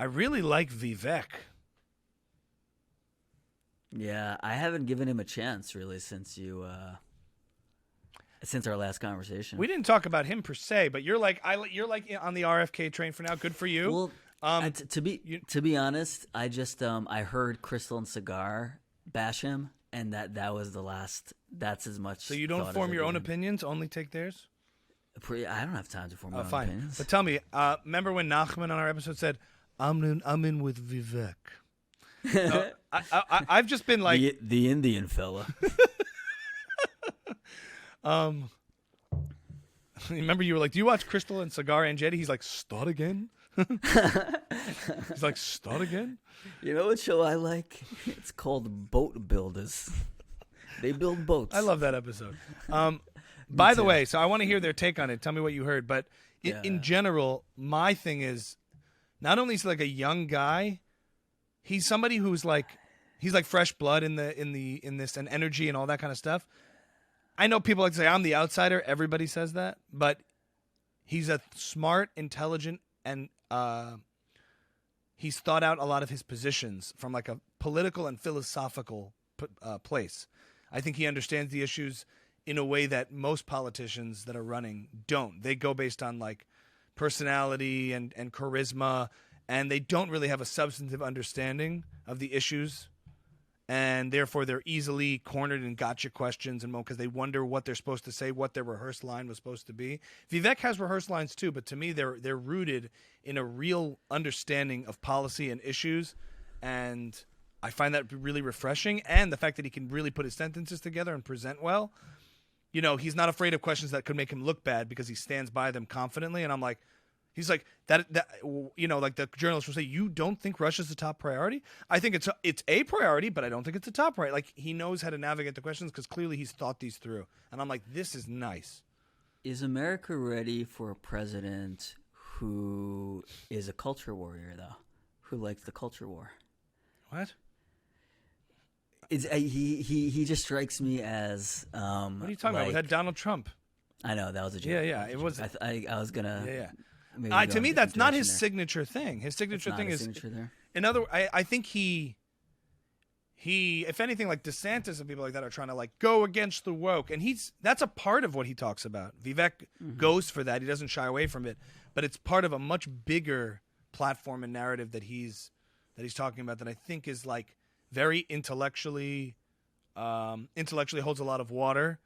I really like Vivek. Yeah, I haven't given him a chance really since since our last conversation. We didn't talk about him per se, but you're like on the RFK train for now. Good for you. Well, to be honest, I just I heard Crystal and Cigar bash him, and that was the last. That's as much. So you don't form your own opinions, only take theirs? I don't have time to form my own fine. opinions. But tell me, remember when Nachman on our episode said, I'm in with Vivek? I've just been like... The Indian fella. Remember you were like, do you watch Crystal and Cigar and Jetty? He's like, start again? He's like, start again? You know what show I like? It's called Boat Builders. They build boats. I love that episode. By the way, so I want to hear their take on it. Tell me what you heard. But in general, my thing is, not only is he like a young guy, he's somebody who's like, he's like fresh blood in this and energy and all that kind of stuff. I know people like to say I'm the outsider. Everybody says that, but he's a smart, intelligent, and he's thought out a lot of his positions from like a political and philosophical place. I think he understands the issues in a way that most politicians that are running don't. They go based on like personality and charisma, and they don't really have a substantive understanding of the issues, and therefore they're easily cornered in gotcha questions and because they wonder what they're supposed to say, what their rehearsed line was supposed to be. Vivek has rehearsed lines too, but to me they're rooted in a real understanding of policy and issues, and I find that really refreshing. And the fact that he can really put his sentences together and present well. You know, he's not afraid of questions that could make him look bad because he stands by them confidently. And I'm like, he's like that. You know, like the journalist will say, you don't think Russia's the top priority? I think it's a priority, but I don't think it's a top priority. Like, he knows how to navigate the questions because clearly he's thought these through. And I'm like, this is nice. Is America ready for a president who is a culture warrior, though? Who likes the culture war? What? He just strikes me as what are you talking about? We had Donald Trump. I know, that was a joke. Yeah. It was. I was gonna. Yeah. To me, that's not his signature thing. His signature thing is. In other, I think he, if anything, like DeSantis and people like that are trying to like go against the woke, and that's a part of what he talks about. Vivek goes for that. He doesn't shy away from it, but it's part of a much bigger platform and narrative that he's talking about that I think is like very intellectually holds a lot of water,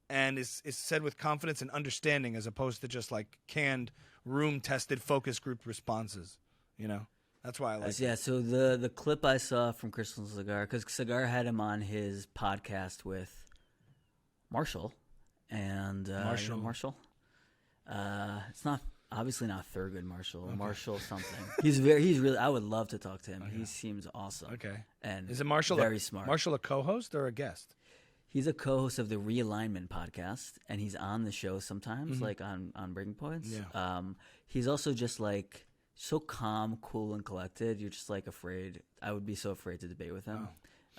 and is said with confidence and understanding as opposed to just like canned, room-tested focus group responses. You know, that's why I like. Yeah. So the clip I saw from Crystal Cigar, because Cigar had him on his podcast with Marshall, and Marshall. It's not. Obviously not Thurgood Marshall. Okay. Marshall something. He's really. I would love to talk to him. Okay. He seems awesome. Okay. And is it Marshall very smart? Marshall a co-host or a guest? He's a co-host of the Realignment podcast, and he's on the show sometimes, like on Breaking Points. Yeah. He's also just like so calm, cool, and collected. You're just like afraid. I would be so afraid to debate with him.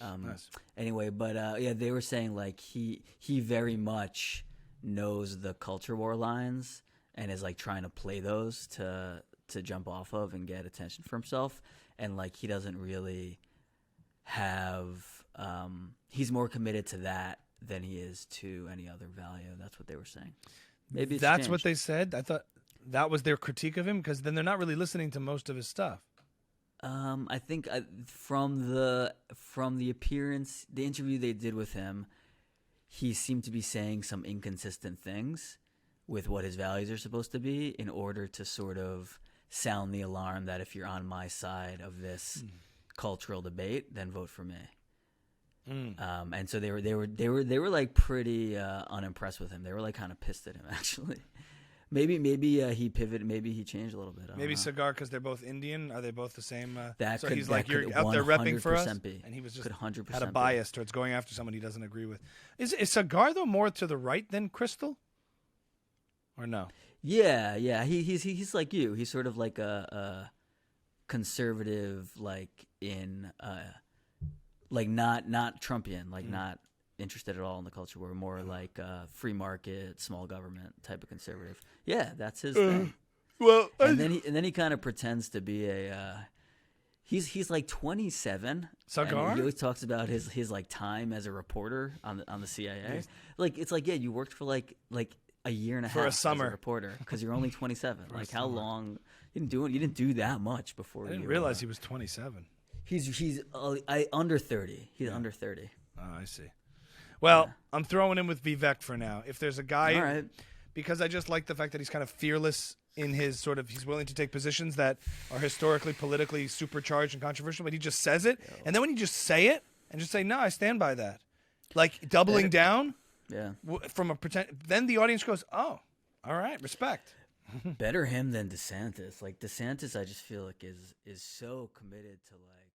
Oh, nice. Anyway, but yeah, they were saying like he very much knows the culture war lines and is like trying to play those to jump off of and get attention for himself. And like he doesn't really have he's more committed to that than he is to any other value. That's what they were saying. Maybe that's changed. What they said. I thought that was their critique of him, because then they're not really listening to most of his stuff. I think from the appearance, the interview they did with him, he seemed to be saying some inconsistent things with what his values are supposed to be in order to sort of sound the alarm that if you're on my side of this cultural debate, then vote for me. And so they were like pretty unimpressed with him. They were like kind of pissed at him, actually. Maybe he pivoted. Maybe he changed a little bit. Maybe Cigar, because they're both Indian. Are they both the same? So he's like, you're out there repping for us, and he was just 100% had a bias towards going after someone he doesn't agree with. Is Cigar though more to the right than Crystal? Or no? Yeah. He's like you. He's sort of like a conservative, like in like not Trumpian, like not interested at all in the culture. We're more like free market, small government type of conservative. Yeah, that's his thing. Well, and then he kind of pretends to be He's like 27. Sagar? And he always talks about his like time as a reporter on the CIA. Yes. Like it's like, yeah, you worked for like a year and a half For a summer. as a reporter because you're only 27. Like how summer. long you didn't do that much before I didn't realize he was 27. He's under 30. He's under 30. Oh, I see. Well, I'm throwing him with Vivek for now. If there's a guy, All right. because I just like the fact that he's kind of fearless in his sort of, he's willing to take positions that are historically, politically supercharged and controversial, but he just says it. And then when you just say it and just say, no, I stand by that. Like doubling down from a pretend, then the audience goes, oh, all right, respect. Better him than DeSantis. Like DeSantis, I just feel like is so committed to like